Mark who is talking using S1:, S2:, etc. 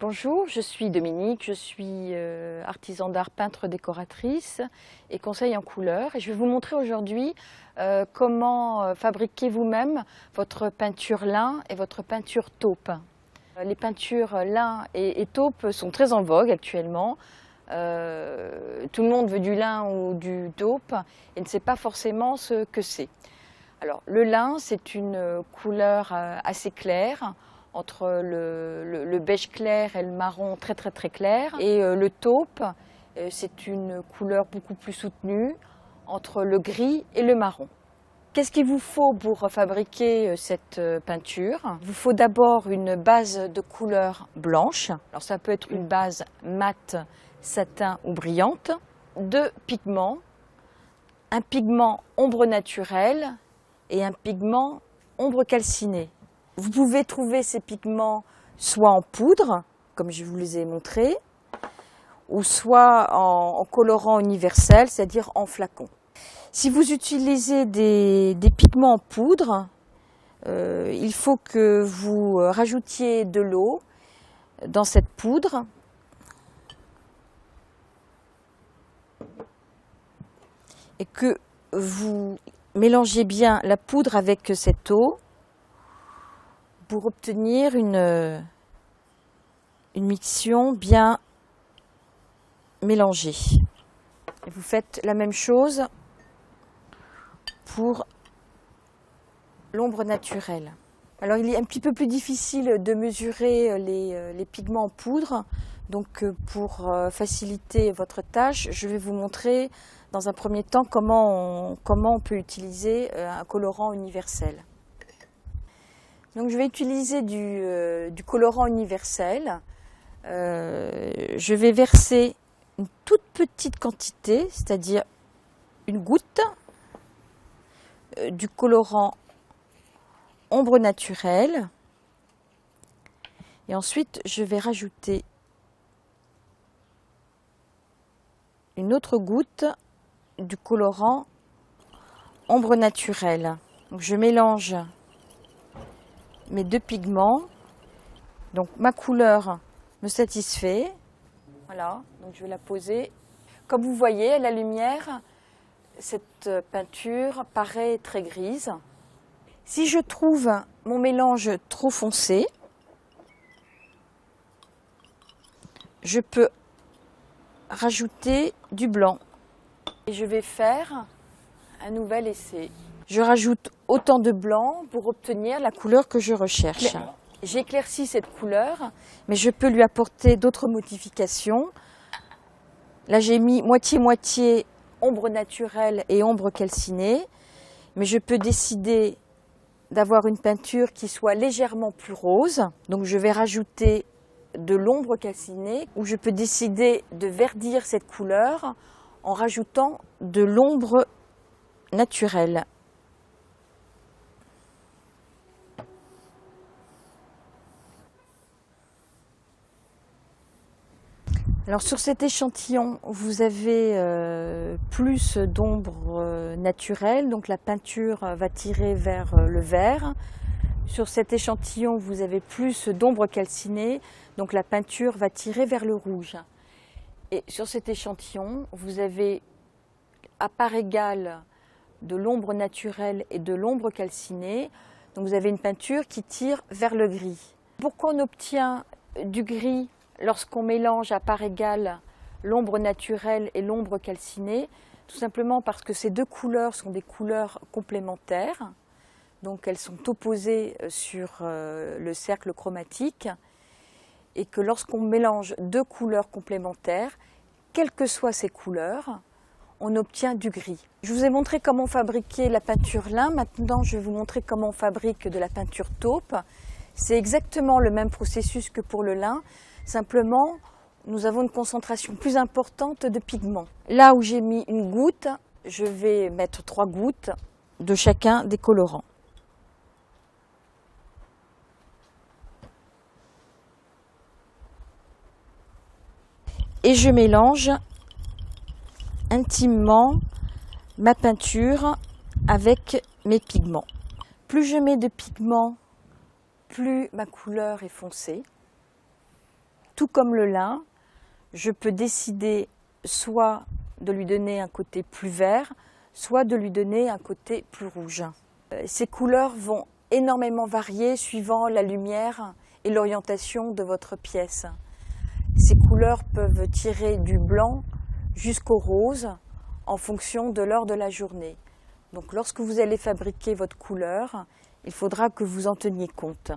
S1: Bonjour, je suis Dominique, je suis artisan d'art, peintre décoratrice et conseil en couleurs. Et je vais vous montrer aujourd'hui comment fabriquer vous-même votre peinture lin et votre peinture taupe. Les peintures lin et taupe sont très en vogue actuellement. Tout le monde veut du lin ou du taupe et ne sait pas forcément ce que c'est. Alors, le lin, c'est une couleur assez claire, entre le beige clair et le marron très clair. Et le taupe, c'est une couleur beaucoup plus soutenue, entre le gris et le marron. Qu'est-ce qu'il vous faut pour fabriquer cette peinture? Il vous faut d'abord une base de couleur blanche. Alors ça peut être une base mate, satin ou brillante. 2 pigments, un pigment ombre naturelle et un pigment ombre calcinée. Vous pouvez trouver ces pigments soit en poudre, comme je vous les ai montrés, ou soit en colorant universel, c'est-à-dire en flacon. Si vous utilisez des pigments en poudre, il faut que vous rajoutiez de l'eau dans cette poudre. Et que vous mélangez bien la poudre avec cette eau pour obtenir une mixion bien mélangée. Et vous faites la même chose pour l'ombre naturelle. Alors il est un petit peu plus difficile de mesurer les pigments en poudre, donc pour faciliter votre tâche, je vais vous montrer dans un premier temps comment on peut utiliser un colorant universel. Donc je vais utiliser du colorant universel. Je vais verser une toute petite quantité, c'est-à-dire une goutte du colorant ombre naturelle. Et ensuite, je vais rajouter une autre goutte du colorant ombre naturelle. Donc je mélange mes 2 pigments. Donc ma couleur me satisfait. Voilà, donc je vais la poser. Comme vous voyez à la lumière, cette peinture paraît très grise. Si je trouve mon mélange trop foncé, je peux rajouter du blanc. Et je vais faire un nouvel essai. Je rajoute autant de blanc pour obtenir la couleur que je recherche. J'éclaircis cette couleur, mais je peux lui apporter d'autres modifications. Là, j'ai mis moitié-moitié ombre naturelle et ombre calcinée, mais je peux décider d'avoir une peinture qui soit légèrement plus rose. Donc je vais rajouter de l'ombre calcinée, ou je peux décider de verdir cette couleur en rajoutant de l'ombre naturelle. Alors sur cet échantillon, vous avez plus d'ombre naturelle, donc la peinture va tirer vers le vert. Sur cet échantillon, vous avez plus d'ombre calcinée, donc la peinture va tirer vers le rouge. Et sur cet échantillon, vous avez à part égale de l'ombre naturelle et de l'ombre calcinée, donc vous avez une peinture qui tire vers le gris. Pourquoi on obtient du gris lorsqu'on mélange à part égale l'ombre naturelle et l'ombre calcinée? Tout simplement parce que ces 2 couleurs sont des couleurs complémentaires, donc elles sont opposées sur le cercle chromatique, et que lorsqu'on mélange 2 couleurs complémentaires, quelles que soient ces couleurs, on obtient du gris. Je vous ai montré comment fabriquer la peinture lin, maintenant je vais vous montrer comment on fabrique de la peinture taupe. C'est exactement le même processus que pour le lin, simplement nous avons une concentration plus importante de pigments. Là où j'ai mis une goutte, je vais mettre 3 gouttes de chacun des colorants. Et je mélange intimement ma peinture avec mes pigments. Plus je mets de pigments, plus ma couleur est foncée. Tout comme le lin, je peux décider soit de lui donner un côté plus vert, soit de lui donner un côté plus rouge. Ces couleurs vont énormément varier suivant la lumière et l'orientation de votre pièce. Ces couleurs peuvent tirer du blanc jusqu'au rose en fonction de l'heure de la journée. Donc lorsque vous allez fabriquer votre couleur, il faudra que vous en teniez compte.